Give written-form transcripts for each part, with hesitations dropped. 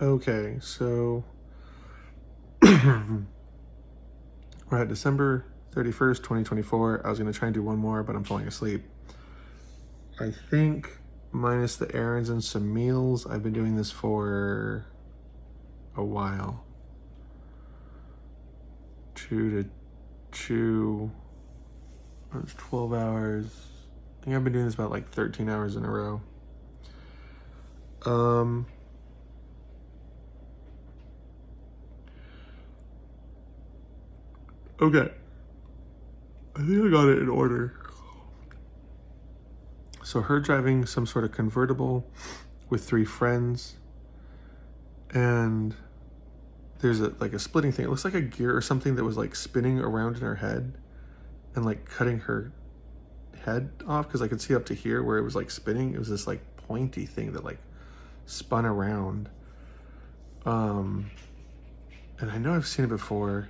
Okay, so we're at December 31st, 2024. I was going to try and do one more, but I'm falling asleep. I think, minus the errands and some meals, I've been doing this for a while. 12 hours. I think I've been doing this about like 13 hours in a row. Okay. I think I got it in order. So her driving some sort of convertible with 3 friends, and there's a splitting thing. It looks like a gear or something that was like spinning around in her head and like cutting her head off, because I could see up to here where it was like spinning. It was this like pointy thing that like spun around. And I know I've seen it before,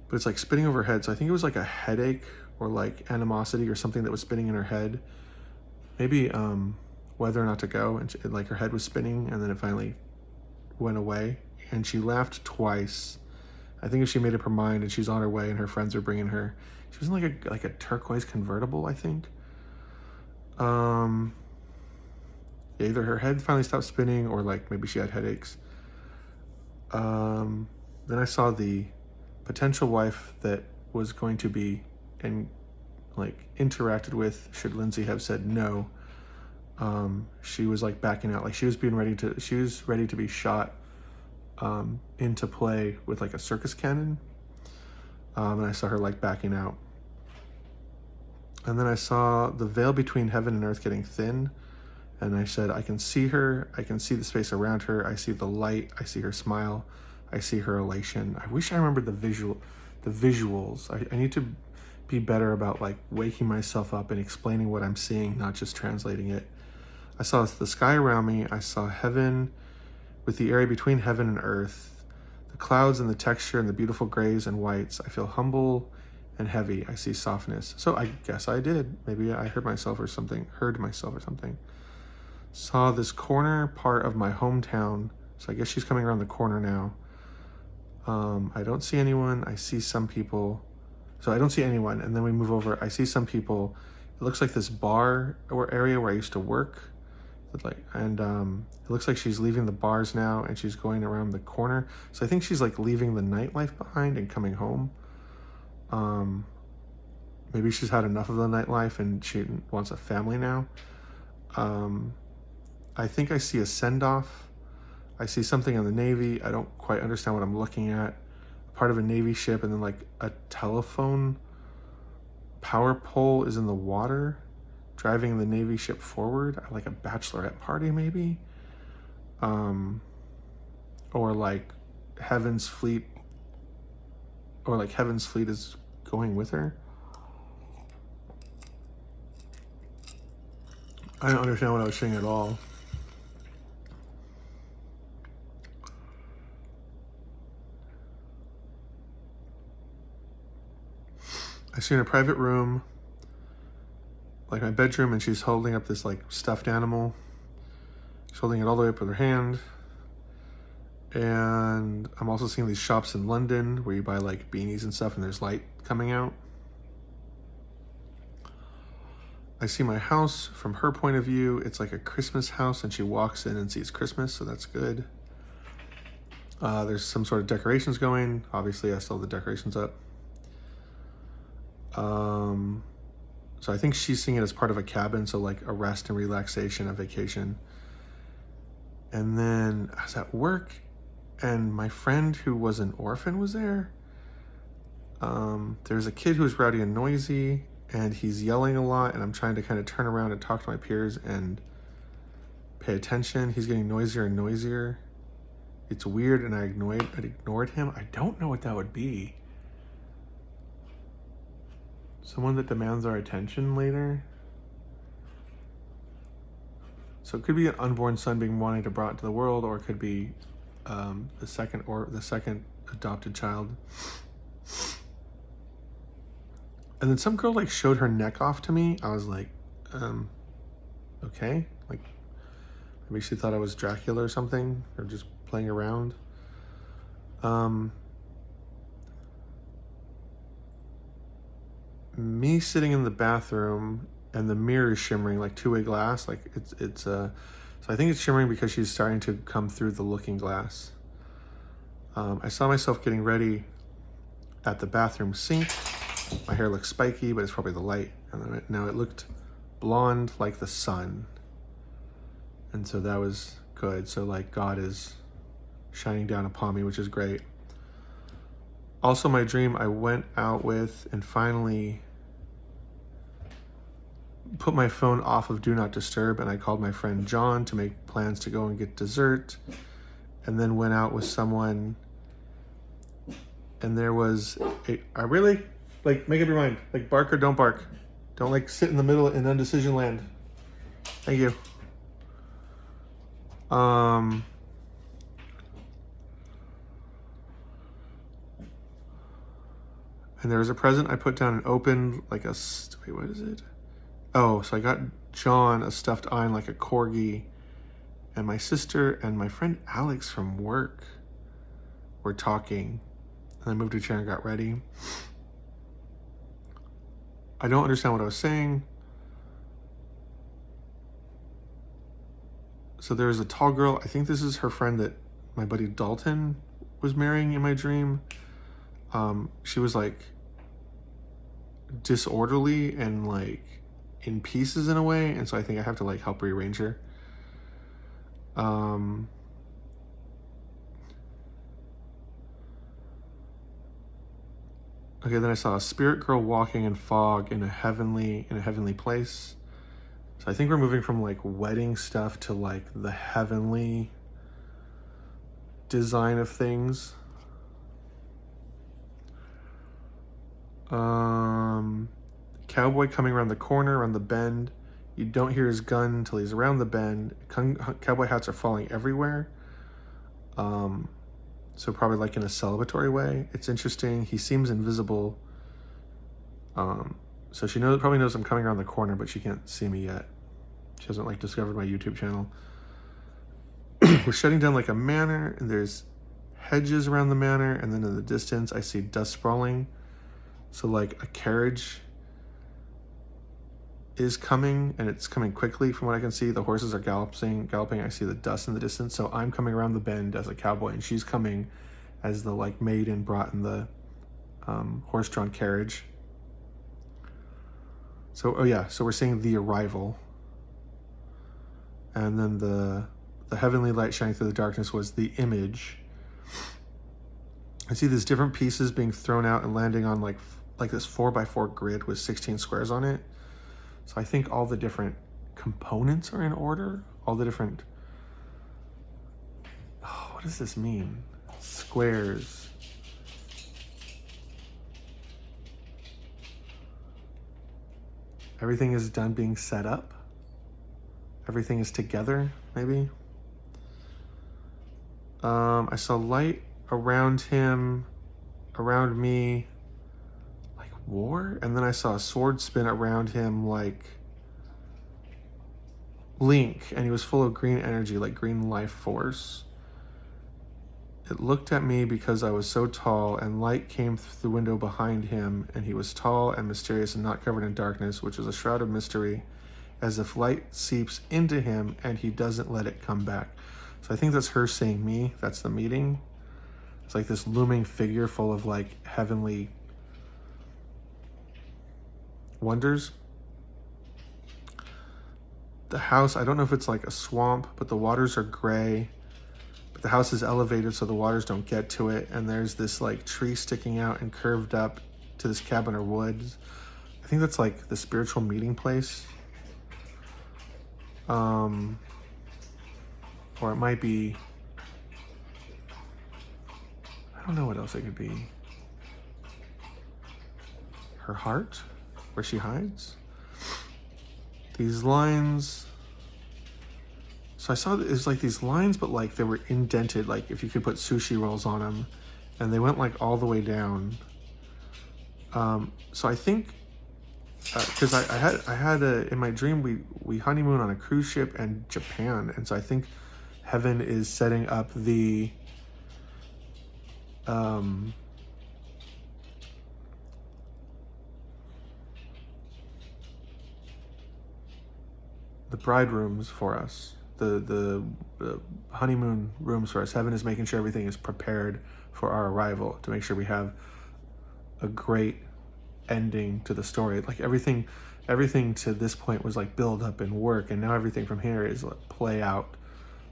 but it's like spinning over her head. So I think it was like a headache or like animosity or something that was spinning in her head. Maybe whether or not to go, and like her head was spinning, and then it finally went away. And she laughed twice. I think if she made up her mind and she's on her way and her friends are bringing her, she was in like a turquoise convertible, I think. Yeah, either her head finally stopped spinning or like maybe she had headaches. Then I saw the potential wife that was going to be interacted with should Lindsey have said no. She was like backing out, like she was ready to be shot into play with like a circus cannon. And I saw her like backing out. And then I saw the veil between heaven and earth getting thin. And I said, I can see her. I can see the space around her. I see the light. I see her smile. I see her elation. I wish I remembered the visuals. I need to be better about like waking myself up and explaining what I'm seeing, not just translating it. I saw the sky around me. I saw heaven with the area between heaven and earth, the clouds and the texture and the beautiful grays and whites. I feel humble and heavy. I see softness. So I guess I did. Maybe I heard myself or something. Saw this corner part of my hometown. So I guess she's coming around the corner now. I don't see anyone. I see some people. So I don't see anyone. And then we move over. I see some people. It looks like this bar or area where I used to work. It looks like she's leaving the bars now and she's going around the corner. So I think she's like leaving the nightlife behind and coming home. Maybe she's had enough of the nightlife and she wants a family now. I think I see a send-off. I see something in the Navy. I don't quite understand what I'm looking at. Part of a Navy ship, and then like a telephone power pole is in the water, driving the Navy ship forward, like a bachelorette party maybe. Or like Heaven's Fleet is going with her. I don't understand what I was saying at all. I see in a private room, like my bedroom, and she's holding up this like stuffed animal. She's holding it all the way up with her hand. And I'm also seeing these shops in London where you buy like beanies and stuff and there's light coming out. I see my house from her point of view. It's like a Christmas house and she walks in and sees Christmas, so that's good. There's some sort of decorations going. Obviously, I still have the decorations up. So I think she's seeing it as part of a cabin, so like a rest and relaxation, a vacation. And then I was at work and my friend who was an orphan was there. There's a kid who's rowdy and noisy and he's yelling a lot, and I'm trying to kind of turn around and talk to my peers and pay attention. He's getting noisier and noisier. It's weird, and I ignored him. I don't know what that would be. Someone that demands our attention later. So it could be an unborn son being wanted to brought into the world, or it could be the second adopted child. And then some girl like showed her neck off to me. I was like, okay, like Maybe she thought I was Dracula or something, or just playing around. Me sitting in the bathroom and the mirror is shimmering like two-way glass. Like so I think it's shimmering because she's starting to come through the looking glass. I saw myself getting ready at the bathroom sink. My hair looks spiky, but it's probably the light. And now it looked blonde like the sun. And so that was good. So like God is shining down upon me, which is great. Also, my dream, I went out with and finally put my phone off of Do Not Disturb, and I called my friend John to make plans to go and get dessert, and then went out with someone, and there was I really, like, make up your mind, like, bark or don't bark. Don't, like, sit in the middle in undecision land. Thank you. And there was a present I put down and opened, like a, wait, what is it? Oh, so I got John a stuffed lion, like a corgi, and my sister and my friend Alex from work were talking, and I moved to a chair and got ready. I don't understand what I was saying. So there was a tall girl, I think this is her friend that my buddy Dalton was marrying in my dream. She was like disorderly and like in pieces in a way, and so I think I have to like help rearrange her. Okay, then I saw a spirit girl walking in fog in a heavenly place. So I think we're moving from like wedding stuff to like the heavenly design of things. Cowboy coming around the corner, around the bend. You don't hear his gun until he's around the bend. Cowboy hats are falling everywhere. So probably like in a celebratory way. It's interesting. He seems invisible. So she probably knows I'm coming around the corner, but she can't see me yet. She hasn't like discovered my YouTube channel. We're shutting down like a manor, and there's hedges around the manor, and then in the distance I see dust sprawling. So like a carriage is coming, and it's coming quickly from what I can see. The horses are galloping. I see the dust in the distance. So I'm coming around the bend as a cowboy, and she's coming as the like maiden brought in the horse-drawn carriage. So, oh yeah, so we're seeing the arrival. And then the heavenly light shining through the darkness was the image. I see these different pieces being thrown out and landing on like this 4x4 grid with 16 squares on it. So I think all the different components are in order. All the different, oh, what does this mean? Squares. Everything is done being set up. Everything is together, maybe. I saw light around him, around me, like war. And then I saw a sword spin around him like Link, and he was full of green energy, like green life force. It looked at me because I was so tall, and light came through the window behind him, and he was tall and mysterious and not covered in darkness, which is a shroud of mystery, as if light seeps into him and he doesn't let it come back. So I think that's her seeing me. That's the meeting. It's like this looming figure full of like heavenly wonders. The house, I don't know if it's like a swamp, but the waters are gray. But the house is elevated so the waters don't get to it. And there's this like tree sticking out and curved up to this cabin or woods. I think that's like the spiritual meeting place. Or it might be, I don't know what else it could be. Her heart, where she hides. These lines. So I saw it was like these lines, but like they were indented, like if you could put sushi rolls on them, and they went like all the way down. So I think because I had in my dream we honeymoon on a cruise ship and Japan, and so I think heaven is setting up the bride rooms for us, the honeymoon rooms for us. Heaven is making sure everything is prepared for our arrival, to make sure we have a great ending to the story. Like everything to this point was like build up and work, and now everything from here is like play out,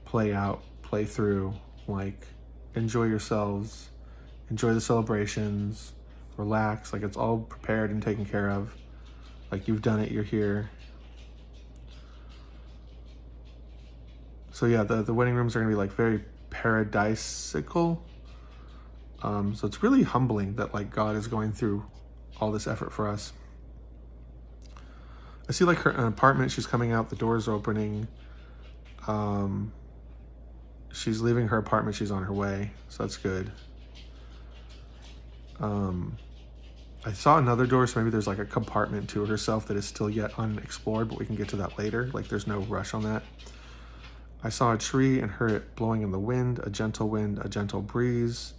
play through. Like enjoy yourselves, enjoy the celebrations, relax. Like it's all prepared and taken care of. Like you've done it, you're here. So yeah, the wedding rooms are gonna be like very paradisical. So it's really humbling that like God is going through all this effort for us. I see like an apartment. She's coming out. The doors are opening. She's leaving her apartment. She's on her way. So that's good. I saw another door, so maybe there's like a compartment to herself that is still yet unexplored, but we can get to that later. Like there's no rush on that. I saw a tree and heard it blowing in the wind, a gentle breeze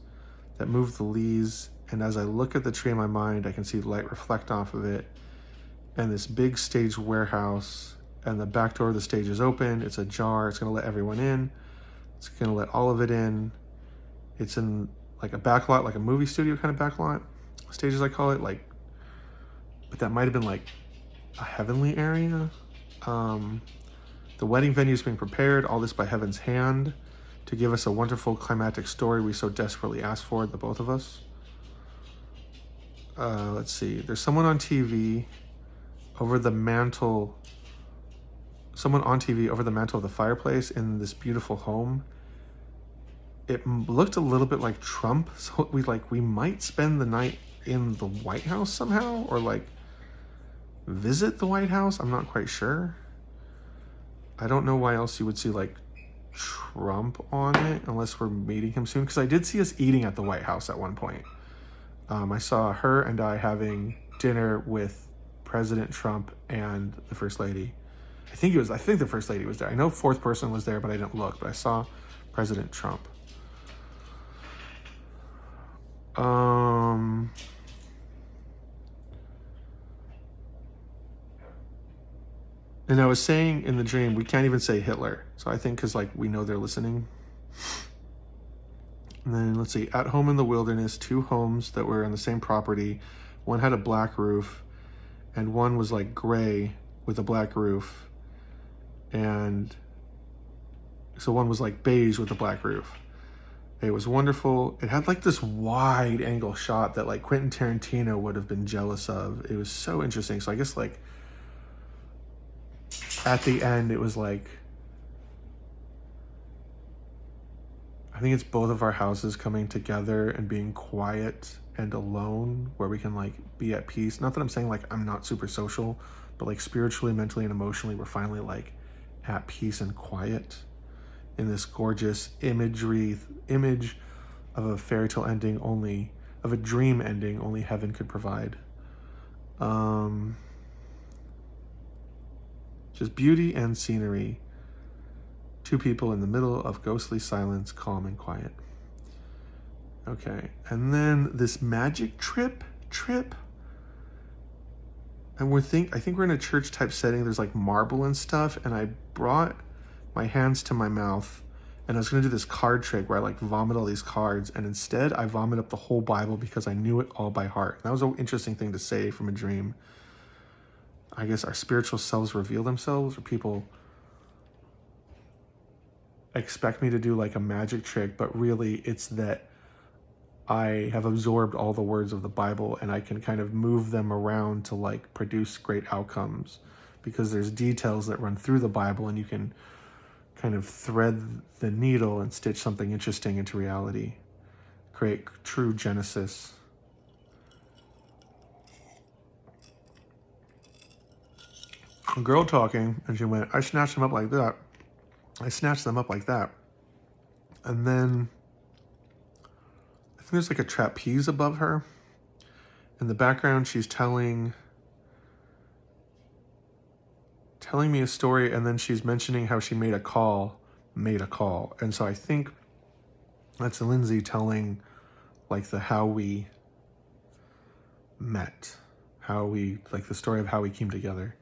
that moved the leaves. And as I look at the tree in my mind, I can see light reflect off of it. And this big stage warehouse, and the back door of the stage is open. It's ajar. It's going to let everyone in. It's going to let all of it in. It's in like a back lot, like a movie studio kind of back lot stage, as I call it. Like, but that might have been like a heavenly area. The wedding venue is being prepared, all this by heaven's hand, to give us a wonderful climactic story we so desperately asked for, the both of us. Let's see. There's someone on TV over the mantle. Someone on TV over the mantle of the fireplace in this beautiful home. It looked a little bit like Trump, so we might spend the night in the White House somehow, or like visit the White House. I'm not quite sure. I don't know why else you would see like Trump on it, unless we're meeting him soon, because I did see us eating at the White House at one point. I saw her and I having dinner with President Trump and the First Lady. I think the First Lady was there. I know fourth person was there, but I didn't look. But I saw President Trump. And I was saying in the dream, we can't even say Hitler. So I think because like we know they're listening. And then let's see, at home in the wilderness, 2 homes that were on the same property. One had a black roof and one was like gray with a black roof. And so one was like beige with a black roof. It was wonderful. It had like this wide angle shot that like Quentin Tarantino would have been jealous of. It was so interesting. So I guess like at the end, it was like, I think it's both of our houses coming together and being quiet and alone, where we can like be at peace. Not that I'm saying like I'm not super social, but like spiritually, mentally, and emotionally, we're finally like at peace and quiet in this gorgeous image of a fairy tale ending, of a dream ending only heaven could provide. Just beauty and scenery. 2 people in the middle of ghostly silence, calm and quiet. Okay, and then this magic trip, and I think we're in a church type setting. There's like marble and stuff, and I brought my hands to my mouth, and I was gonna do this card trick where I like vomit all these cards, and instead I vomit up the whole Bible because I knew it all by heart. And that was an interesting thing to say from a dream. I guess our spiritual selves reveal themselves, or people expect me to do like a magic trick, but really it's that I have absorbed all the words of the Bible and I can kind of move them around to like produce great outcomes, because there's details that run through the Bible and you can kind of thread the needle and stitch something interesting into reality, create true Genesis. A girl talking, and she went, I snatched them up like that. And then I think there's like a trapeze above her. In the background, she's telling telling me a story, and then she's mentioning how she made a call. And so I think that's Lindsey telling like how we met, like the story of how we came together.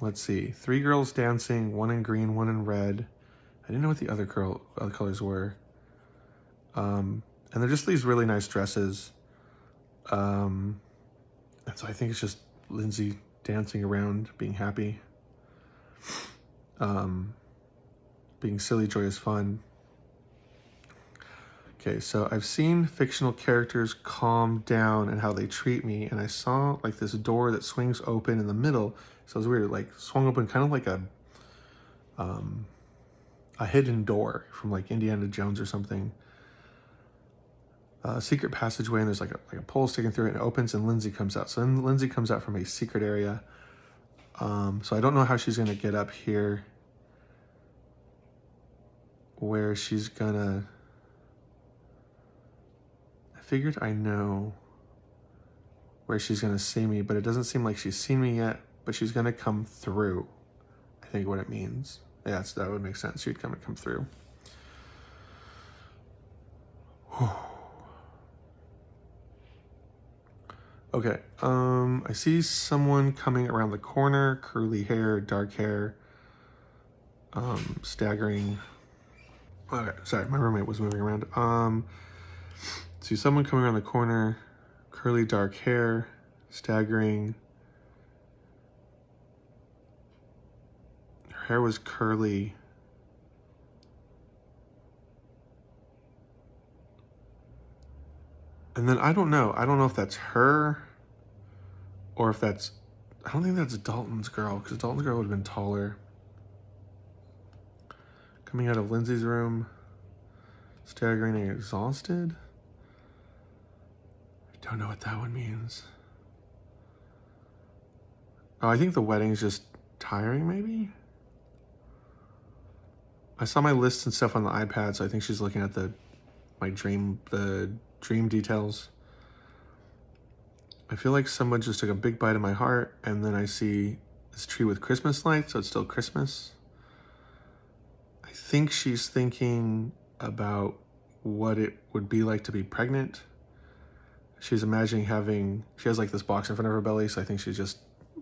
Let's see, 3 girls dancing, 1 in green, 1 in red. I didn't know what the other colors were. And they're just these really nice dresses. And so I think it's just Lindsey dancing around, being happy, being silly, joyous, fun. Okay, so I've seen fictional characters calm down and how they treat me, and I saw like this door that swings open in the middle. So it was weird, like swung open kind of like a hidden door from like Indiana Jones or something. A secret passageway, and there's like a pole sticking through it, and it opens, and Lindsey comes out. So then Lindsey comes out from a secret area. So I don't know how she's gonna get up here, where she's gonna... I figured I know where she's gonna see me, but it doesn't seem like she's seen me yet, but she's gonna come through. I think what it means. Yeah, that would make sense. She'd come through. Okay, I see someone coming around the corner, curly hair, dark hair, staggering. Okay, sorry, my roommate was moving around. See someone coming around the corner, curly dark hair, staggering. Her hair was curly. And then I don't know if that's her or if that's, I don't think that's Dalton's girl, because Dalton's girl would have been taller. Coming out of Lindsey's room, staggering and exhausted. I don't know what that one means. Oh, I think the wedding's just tiring, maybe? I saw my lists and stuff on the iPad, so I think she's looking at the dream details. I feel like someone just took a big bite of my heart, and then I see this tree with Christmas lights, so it's still Christmas. I think she's thinking about what it would be like to be pregnant. She's imagining she has like this box in front of her belly, so I think she's just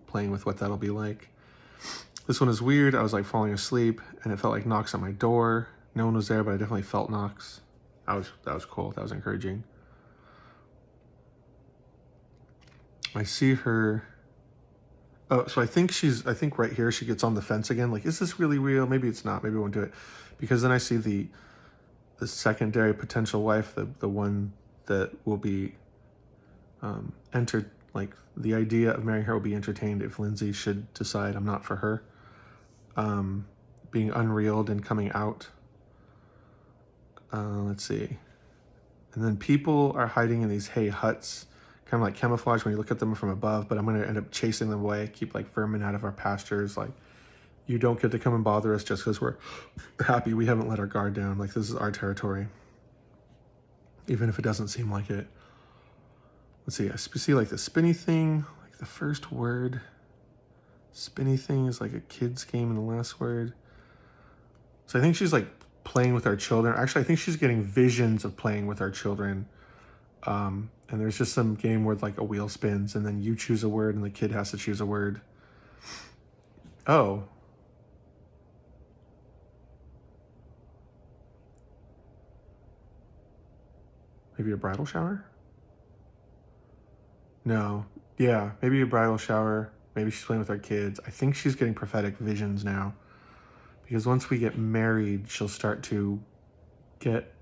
playing with what that'll be like. This one is weird. I was like falling asleep, and it felt like knocks at my door. No one was there, but I definitely felt knocks. That was cool. That was encouraging. I see her. Oh, so I think right here she gets on the fence again. Like, is this really real? Maybe it's not. Maybe I won't do it. Because then I see the secondary potential wife, the one that will be entered. Like, the idea of marrying her will be entertained if Lindsey should decide I'm not for her. Being unreeled and coming out. Let's see. And then people are hiding in these hay huts, kind of like camouflage when you look at them from above, but I'm going to end up chasing them away, keep like vermin out of our pastures. Like, you don't get to come and bother us just because we're happy we haven't let our guard down. Like, this is our territory, even if it doesn't seem like it. Let's see, I see like the spinny thing, like the first word. Spinny thing is like a kid's game in the last word. So I think she's like playing with our children. Actually, I think she's getting visions of playing with our children. And there's just some game where like a wheel spins and then you choose a word and the kid has to choose a word. Oh. Maybe a bridal shower? No. Yeah, maybe a bridal shower. Maybe she's playing with our kids. I think she's getting prophetic visions now. Because once we get married, she'll start to get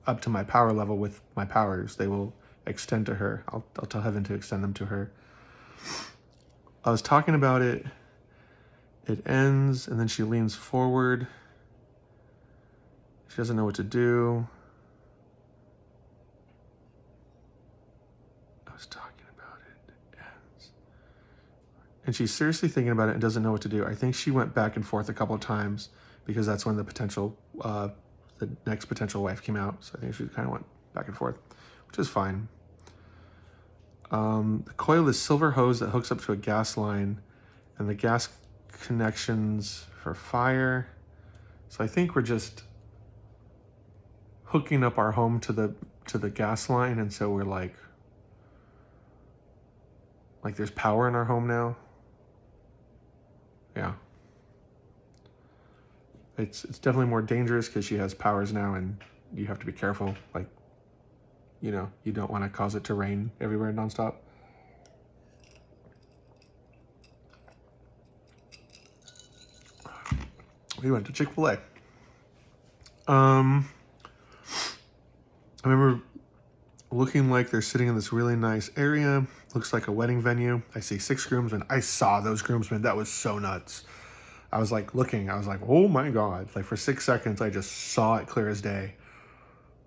up to my power level with my powers. They will extend to her. I'll tell heaven to extend them to her. I was talking about it. It ends, and then she leans forward. She doesn't know what to do. I was talking about it. It ends. And she's seriously thinking about it and doesn't know what to do. I think she went back and forth a couple of times because that's when the next potential wife came out. So I think she kind of went back and forth, which is fine. The coil is silver hose that hooks up to a gas line and the gas connections for fire. So I think we're just hooking up our home to the gas line, and so we're like there's power in our home now. Yeah. It's definitely more dangerous because she has powers now, and you have to be careful. Like, you know, you don't want to cause it to rain everywhere nonstop. We went to Chick-fil-A. I remember looking like they're sitting in this really nice area. Looks like a wedding venue. I see 6 groomsmen. I saw those groomsmen. That was so nuts. I was like looking. I was like, oh my God. Like for 6 seconds, I just saw it clear as day.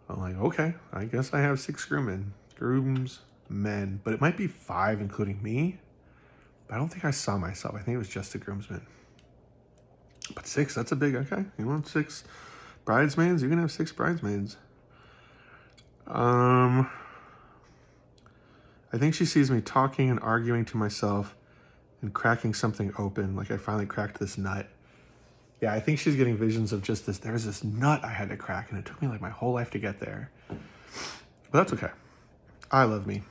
I'm like, okay, I guess I have 6 groomsmen. But it might be 5, including me. But I don't think I saw myself. I think it was just the groomsmen. But 6, that's a big, okay. You want 6 bridesmaids? You can have 6 bridesmaids. I think she sees me talking and arguing to myself and cracking something open. Like I finally cracked this nut. Yeah, I think she's getting visions of just this. There's this nut I had to crack, and it took me like my whole life to get there. But that's okay. I love me.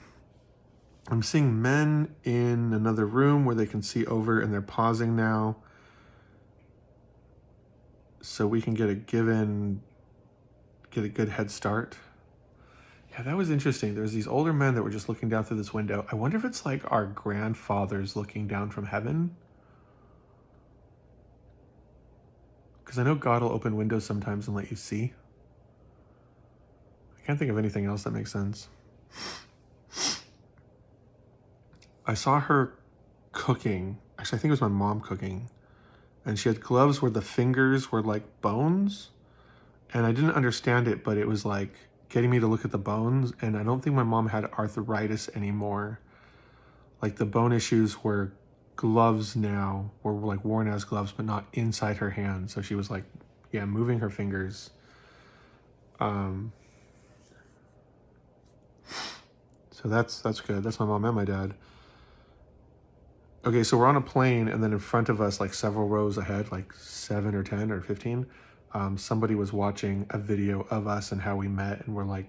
I'm seeing men in another room where they can see over, and they're pausing now. So we can get a good head start. Yeah, that was interesting. There's these older men that were just looking down through this window. I wonder if it's like our grandfathers looking down from heaven. Because I know God will open windows sometimes and let you see. I can't think of anything else that makes sense. I saw her cooking. Actually, I think it was my mom cooking. And she had gloves where the fingers were like bones. And I didn't understand it, but it was like getting me to look at the bones. And I don't think my mom had arthritis anymore. Like the bone issues were gloves now, were like worn as gloves, but not inside her hand. So she was like, yeah, moving her fingers. So that's good. That's my mom and my dad. Okay, so we're on a plane, and then in front of us, like several rows ahead, like 7 or 10 or 15, somebody was watching a video of us and how we met, and we're like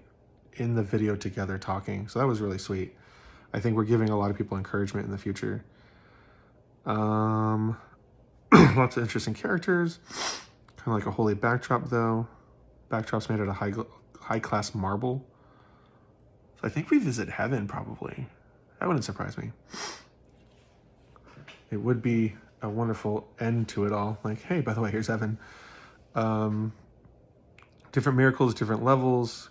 in the video together talking. So that was really sweet. I think we're giving a lot of people encouragement in the future. Lots of interesting characters. Kind of like a holy backdrop, though. Backdrop's made out of high-class marble. So I think we visit heaven, probably. That wouldn't surprise me. It would be a wonderful end to it all. Like, hey, by the way, here's heaven. Different miracles, different levels,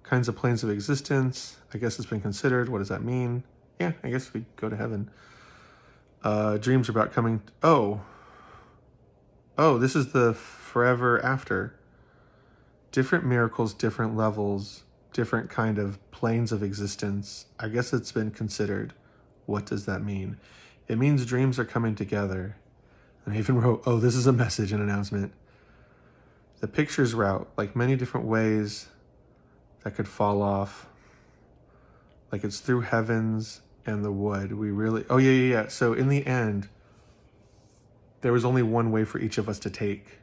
kinds of planes of existence. I guess it's been considered. What does that mean? Yeah, I guess we go to heaven. Dreams are about coming. Oh, this is the forever after. Different miracles, different levels, different kind of planes of existence. I guess it's been considered. What does that mean? It means dreams are coming together. And I even wrote, oh, this is a message, an announcement. The pictures route, like many different ways that could fall off. Like it's through heavens and the wood. We really, oh yeah. So in the end, there was only one way for each of us to take.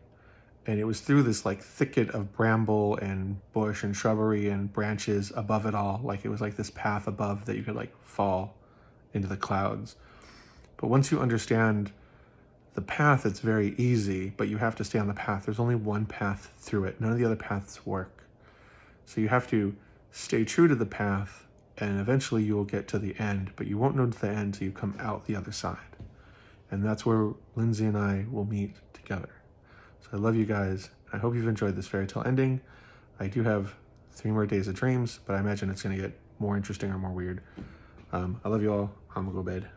And it was through this like thicket of bramble and bush and shrubbery and branches above it all. Like it was like this path above that you could like fall into the clouds. But once you understand the path, it's very easy, but you have to stay on the path. There's only one path through it. None of the other paths work. So you have to stay true to the path, and eventually you will get to the end, but you won't know to the end until you come out the other side. And that's where Lindsey and I will meet together. So I love you guys. I hope you've enjoyed this fairy tale ending. I do have 3 more days of dreams, but I imagine it's going to get more interesting or more weird. I love you all. I'm going to go to bed.